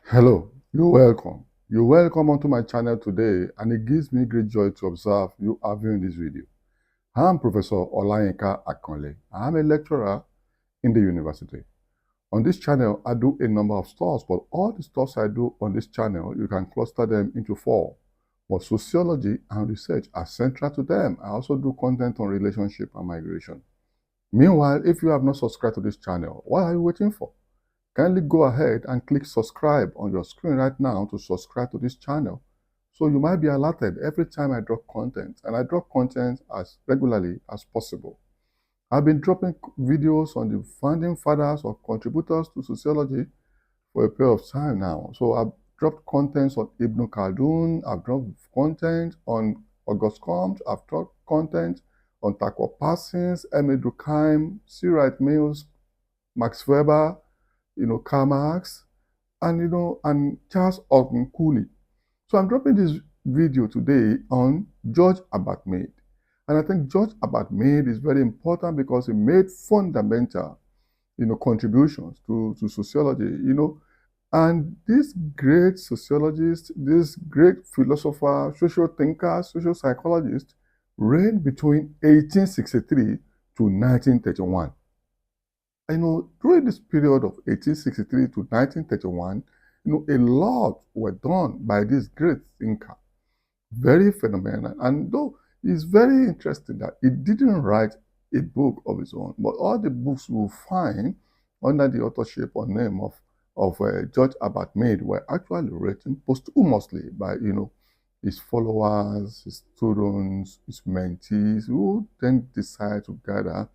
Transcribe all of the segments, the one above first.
Hello, you're welcome. You're welcome onto my channel today, and it gives me great joy to observe you are viewing this video. I'm Professor Olayinka Akanle. I'm a lecturer in the university. On this channel, I do a number of stuff, but all the stuff I do on this channel, you can cluster them into four. But sociology and research are central to them. I also do content on relationship and migration. Meanwhile, if you have not subscribed to this channel, what are you waiting for? Kindly go ahead and click subscribe on your screen right now to subscribe to this channel. So you might be alerted every time I drop content, and I drop content as regularly as possible. I've been dropping videos on the founding fathers or contributors to sociology for a period of time now. So I've dropped contents on Ibn Khaldun, I've dropped content on August Comte, I've dropped content on Taco Parsons, Emile Durkheim, C. Wright Mills, Max Weber, Karl Marx, and and Charles Ogden Cooley. So I'm dropping this video today on George Herbert Mead. And I think George Herbert Mead is very important because he made fundamental, contributions to sociology, And this great sociologist, this great philosopher, social thinker, social psychologist, reigned between 1863 to 1931. During this period of 1863 to 1931, a lot were done by this great thinker. Very phenomenal. And though it's very interesting that he didn't write a book of his own, but all the books we'll find under the authorship or name of George Herbert Mead were actually written posthumously by, his followers, his students, his mentees, who then decide to gather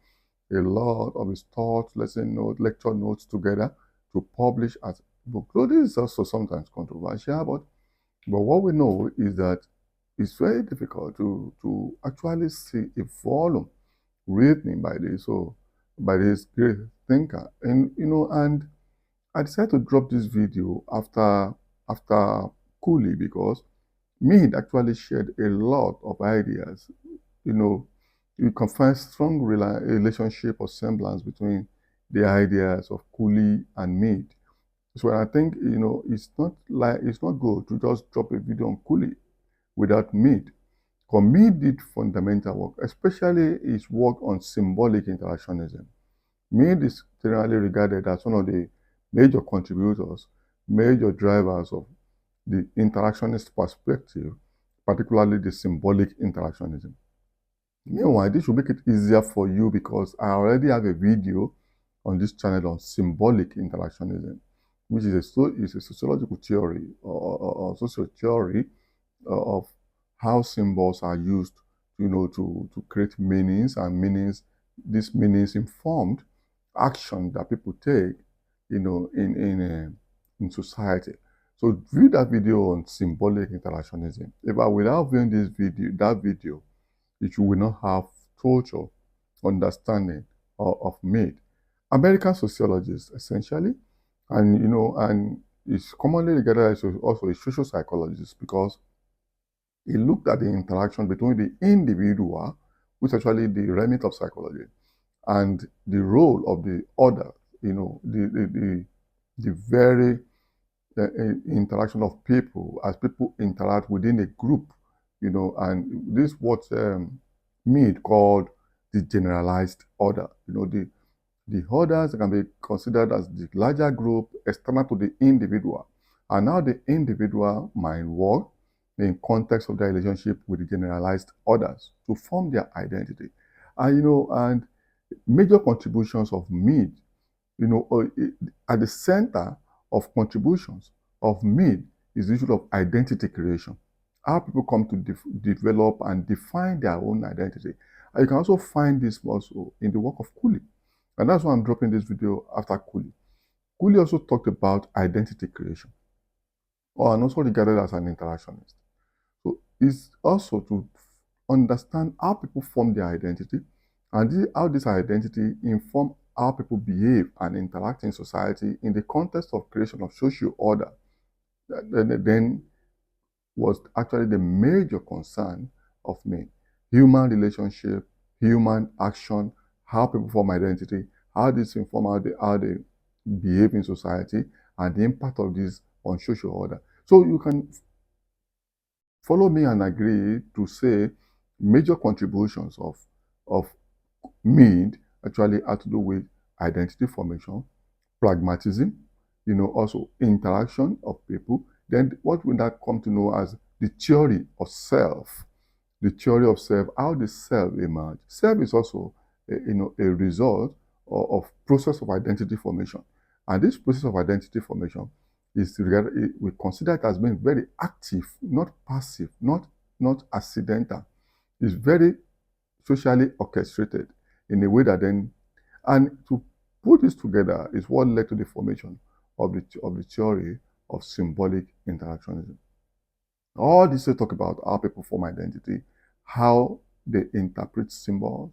a lot of his thoughts, lesson notes, lecture notes together to publish as a book. So this is also sometimes controversial, but what we know is that it's very difficult to actually see a volume written by this great thinker. And I decided to drop this video after Cooley because Mead actually shared a lot of ideas. You know, you can find strong relationship or semblance between the ideas of Cooley and Mead. So I think it's not good to just drop a video on Cooley without Mead. Because Mead did fundamental work, especially his work on symbolic interactionism. Mead is generally regarded as one of the major contributors, major drivers of the interactionist perspective, particularly the symbolic interactionism. Meanwhile, this will make it easier for you because I already have a video on this channel on symbolic interactionism, which is a sociological theory or social theory of how symbols are used, to create meanings, and these meanings informed action that people take, in society. So view that video on symbolic interactionism. If I without viewing that video, you will not have total understanding of Mead. American sociologist, essentially, and is commonly regarded as also a social psychologist because he looked at the interaction between the individual, which is actually the remit of psychology, and the role of the other, the very interaction of people as people interact within a group, and this what Mead called the generalized order. The others can be considered as the larger group external to the individual. And now the individual might work in context of their relationship with the generalized others to form their identity. And major contributions of Mead, at the center of contributions of Mead is the issue of identity creation. How people come to develop and define their own identity. And you can also find this also in the work of Cooley. And that's why I'm dropping this video after Cooley. Cooley also talked about identity creation, and also regarded as an interactionist. So it's also to understand how people form their identity and how this identity inform how people behave and interact in society in the context of creation of social order. Then was actually the major concern of me. Human relationship, human action, how people form identity, how this inform how they behave in society, and the impact of this on social order. So you can follow me and agree to say major contributions of Mead actually had to do with identity formation, pragmatism, also interaction of people. Then what would that come to know as the theory of self? The theory of self, how the self emerge. Self is also, a result of process of identity formation, and this process of identity formation we consider it as being very active, not passive, not accidental. It's very socially orchestrated in a way that then, and to put this together is what led to the formation of the theory of symbolic interactionism. All this to talk about how people form identity, how they interpret symbols,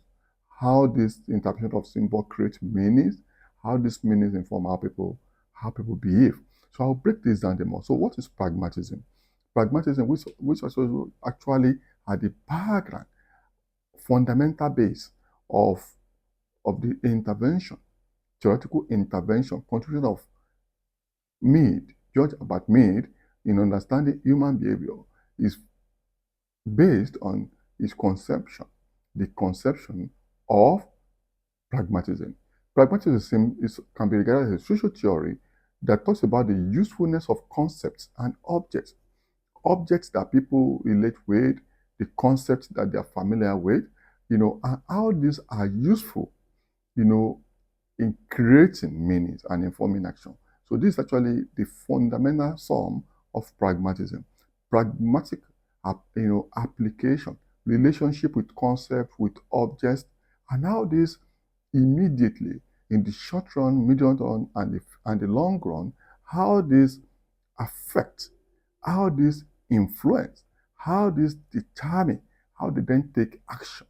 how this interpretation of symbol creates meanings, how these meanings inform how people behave. So I'll break this down the more. So what is pragmatism? Pragmatism, which also actually at the background, fundamental base of the intervention, theoretical intervention, contribution of Mead, George Herbert Mead, in understanding human behavior is based on his conception, the conception of pragmatism. Pragmatism can be regarded as a social theory that talks about the usefulness of concepts and objects that people relate with, the concepts that they are familiar with, and how these are useful, you know, in creating meanings and informing action. So this is actually the fundamental sum of pragmatism. Pragmatic, application, relationship with concepts, with objects, and how this immediately in the short run, medium run, and the long run, how this affect, how this influence, how this determine, how they then take action,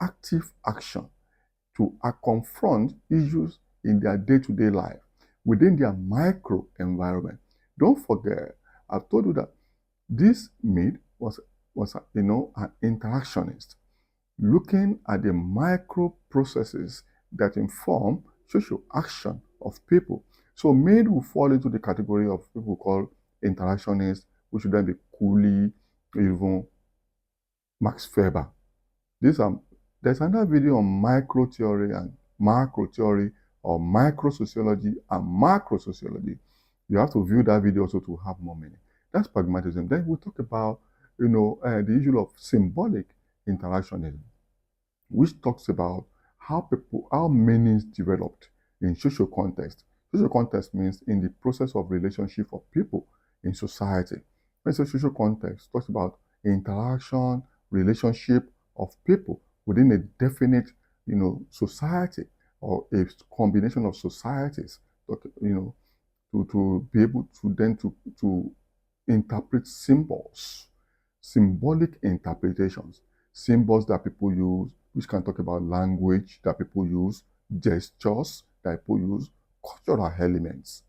active action to confront issues in their day-to-day life within their micro environment. Don't forget, I've told you that this Mead was an interactionist, looking at the micro processes that inform social action of people. So Mead will fall into the category of people called interactionists, which should then be Cooley, even Max Weber. These are There's another video on micro theory and macro theory, or micro sociology and macro sociology. You have to view that video also to have more meaning. That's pragmatism. Then we'll talk about the issue of symbolic interactionism, which talks about how meanings developed in social context. Social context means in the process of relationship of people in society. When it's a social context, talks about interaction, relationship of people within a definite, society, or a combination of societies, to be able to then to interpret symbols, symbolic interpretations, symbols that people use, which can talk about language that people use, gestures that people use, cultural elements.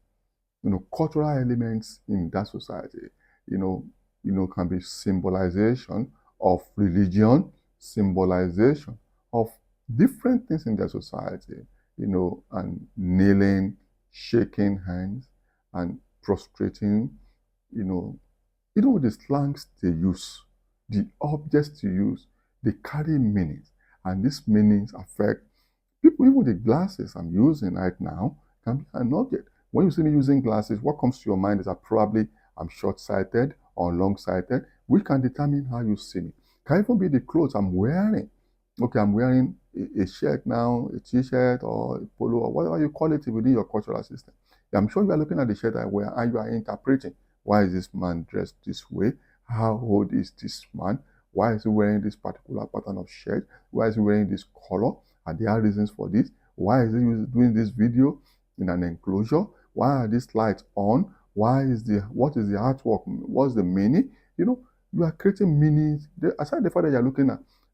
Cultural elements in that society, you know, can be symbolization of religion, symbolization of different things in their society, and kneeling, shaking hands, and prostrating, you know, with the slangs they use, the objects they use, they carry meanings. And these meanings affect people. Even the glasses I'm using right now can be an object. When you see me using glasses, what comes to your mind is that probably I'm short-sighted or long-sighted, which can determine how you see me. Can even be the clothes I'm wearing. Okay, I'm wearing a shirt now, a t-shirt or a polo, or whatever you call it within your cultural system. I'm sure you are looking at the shirt I wear and you are interpreting, why is this man dressed this way? How old is this man? Why is he wearing this particular pattern of shirt? Why is he wearing this color? Are there reasons for this? Why is he doing this video in an enclosure? Why are these lights on? What is the artwork? What's the meaning? You are creating meanings. Aside the fact that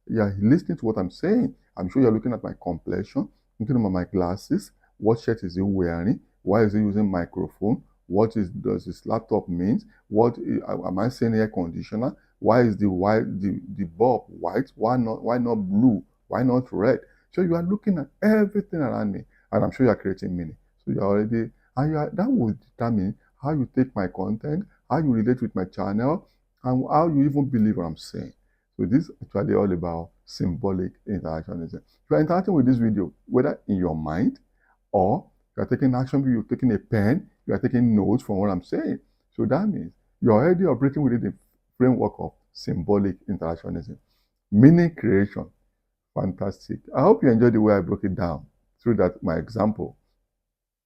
you're listening to what I'm saying, I'm sure you're looking at my complexion, looking at my glasses. What shirt is he wearing? Why is he using microphone? Does this laptop means? What am I saying? Air conditioner? Why is the bulb white? Why not blue? Why not red? So you are looking at everything around me, and I'm sure you are creating meaning. So you are already, that will determine how you take my content, how you relate with my channel, and how you even believe what I'm saying. So this is actually all about symbolic interactionism. If you're interacting with this video, whether in your mind or you're taking action, you're taking a pen, you are taking notes from what I'm saying. So that means you're already operating within the framework of symbolic interactionism. Meaning creation. Fantastic. I hope you enjoyed the way I broke it down through that my example.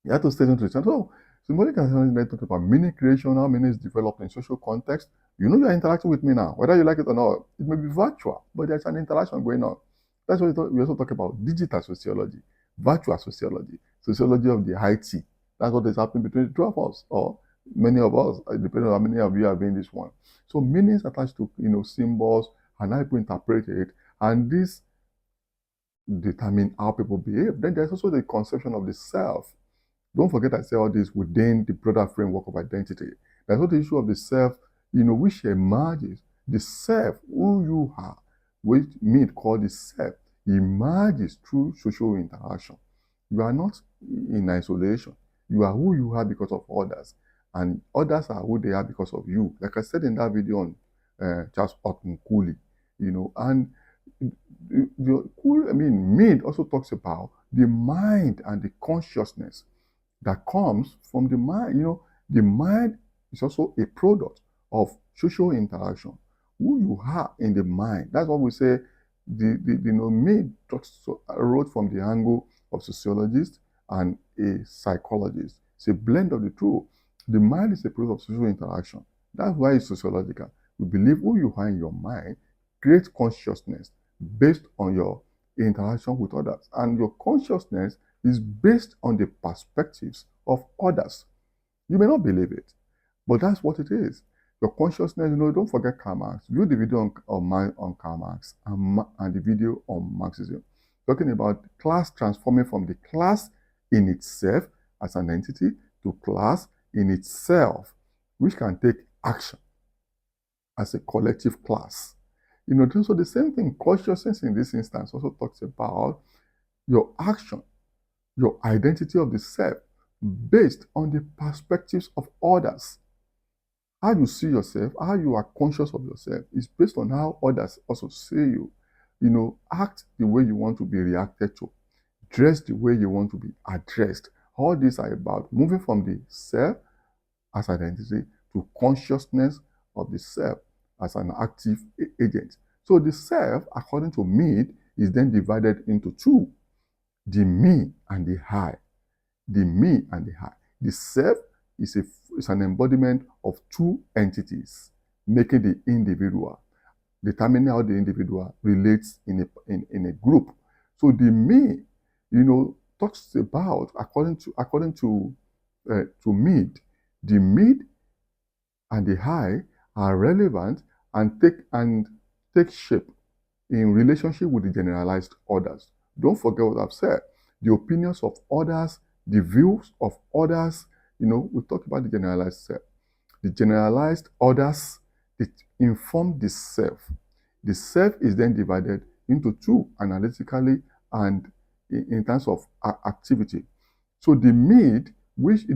You have to stay into the channel. So, symbolic interactionism is talking about meaning creation, how meaning is developed in social context. You know you're interacting with me now, whether you like it or not. It may be virtual, but there's an interaction going on. That's what we also talk about digital sociology, virtual sociology, sociology of the IT. That's what is happening between the two of us, or many of us, depending on how many of you are being this one. So meanings attached to symbols and how people interpret it, and this determine how people behave. Then there's also the conception of the self. Don't forget I say all this within the broader framework of identity. There's also the issue of the self, which emerges. The self, who you are, which Mead called the self, emerges through social interaction. You are not in isolation. You are who you are because of others. And others are who they are because of you. Like I said in that video on Charles Otton Cooley, and Mead also talks about the mind and the consciousness that comes from the mind. The mind is also a product of social interaction. Who you are in the mind. That's what we say. Mead wrote from the angle of sociologist and a psychologist. It's a blend of the two. The mind is a product of social interaction. That's why it's sociological. We believe who you are in your mind creates consciousness based on your interaction with others. And your consciousness is based on the perspectives of others. You may not believe it, but that's what it is. Your consciousness, don't forget Karl Marx. View the video on Karl Marx and the video on Marxism. Talking about class transforming from the class in itself as an entity to class in itself, which can take action as a collective class. So the same thing, consciousness in this instance also talks about your action, your identity of the self, based on the perspectives of others. How you see yourself, how you are conscious of yourself, is based on how others also see you. Act the way you want to be reacted to, dress the way you want to be addressed. All these are about moving from the self as identity to consciousness of the self as an active agent. So the self, according to Mead, is then divided into two: the me and the I. The me and the I. The self is an embodiment of two entities, making the individual, determining how the individual relates in a group. So the me, talks about, according to Mead, the me and the I are relevant and take shape in relationship with the generalized others. Don't forget what I've said. The opinions of others, the views of others, we talked about the generalized self. The generalized others, it inform the self. The self is then divided into two analytically and in terms of activity. So the me, which we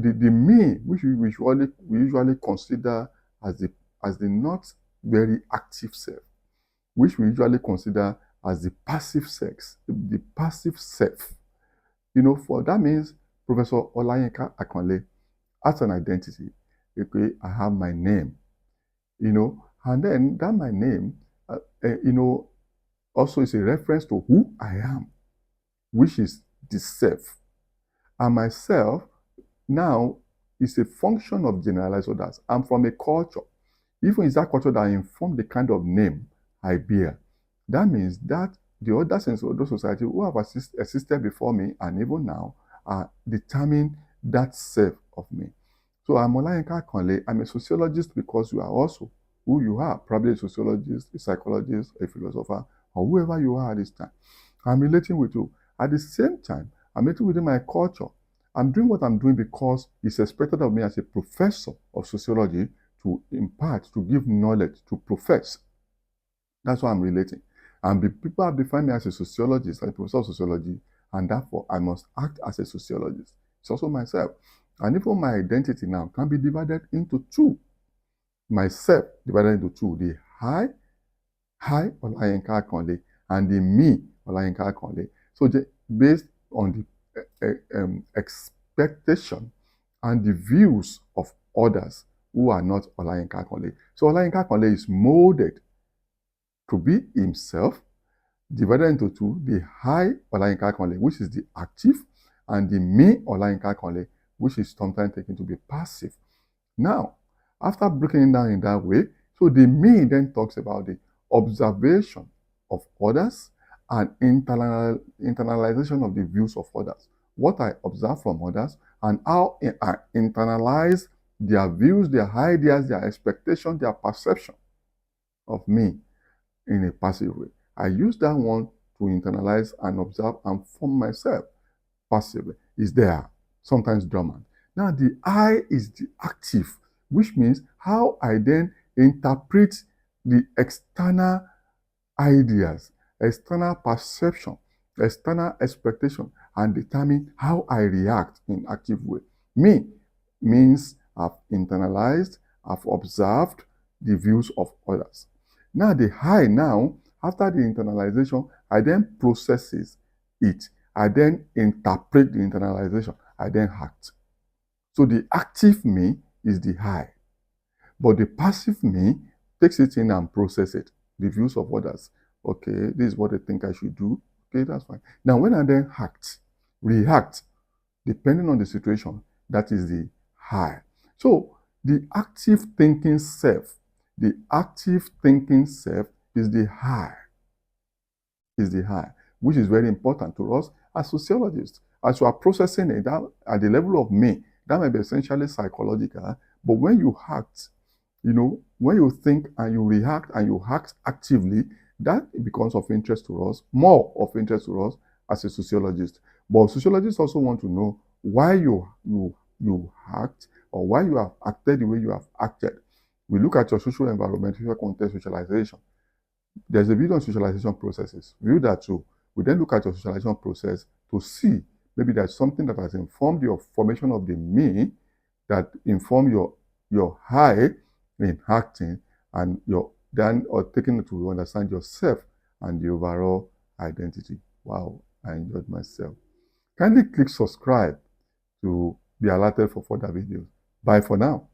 usually consider as the not very active self, which we usually consider as the passive sex, the passive self. For that means Professor Olayinka Akanle has an identity. Okay, I have my name, and then that my name, also is a reference to who I am, which is the self. And myself now is a function of generalized others. I'm from a culture. Even it's that culture that informs the kind of name I bear. That means that the others in those society who have existed before me and even now are determining that self of me. So I'm Olayinka Akanle. I'm a sociologist because you are also who you are. Probably a sociologist, a psychologist, a philosopher, or whoever you are at this time. I'm relating with you. At the same time, I'm relating within my culture. I'm doing what I'm doing because it's expected of me as a professor of sociology to impart, to give knowledge, to profess. That's why I'm relating. And the people have defined me as a sociologist, a professor of sociology, and therefore I must act as a sociologist. It's also myself. And even my identity now can be divided into two. Myself divided into two. The I, Olayinka Akanle, and the me, Olayinka Akanle. So based on the expectation and the views of others who are not Olayinka Akanle. So Olayinka Akanle is molded to be himself, divided into two, the I, Olayinka Akanle, which is the active, and the me, Olayinka Akanle, which is sometimes taken to be passive. Now, after breaking it down in that way, so the me then talks about the observation of others and internalization of the views of others. What I observe from others and how I internalize their views, their ideas, their expectations, their perception of me in a passive way. I use that one to internalize and observe and form myself passively. Is there, sometimes dormant. Now the I is the active, which means how I then interpret the external ideas, external perception, external expectation, and determine how I react in active way. Me means I've internalized, I've observed the views of others. Now the I now, after the internalization, I then processes it. I then interpret the internalization. I then act. So the active me is the I. But the passive me takes it in and processes it. The views of others. Okay, this is what they think I should do. Okay, that's fine. Now, when I then react, depending on the situation, that is the I. So, the active thinking self, is the I, which is very important to us as sociologists. As you are processing it that at the level of me, that may be essentially psychological, but when you act, when you think and you react and you act actively, that becomes of interest to us, more of interest to us as a sociologist. But sociologists also want to know why you act or why you have acted the way you have acted. We look at your social environment, social context, socialization. There's a video on socialization processes. View that too. We then look at your socialization process to see maybe there's something that has informed your formation of the me that inform your I in acting and your then or taking it to understand yourself and the overall identity. Wow, I enjoyed myself. Kindly click subscribe to be alerted for further videos. Bye for now.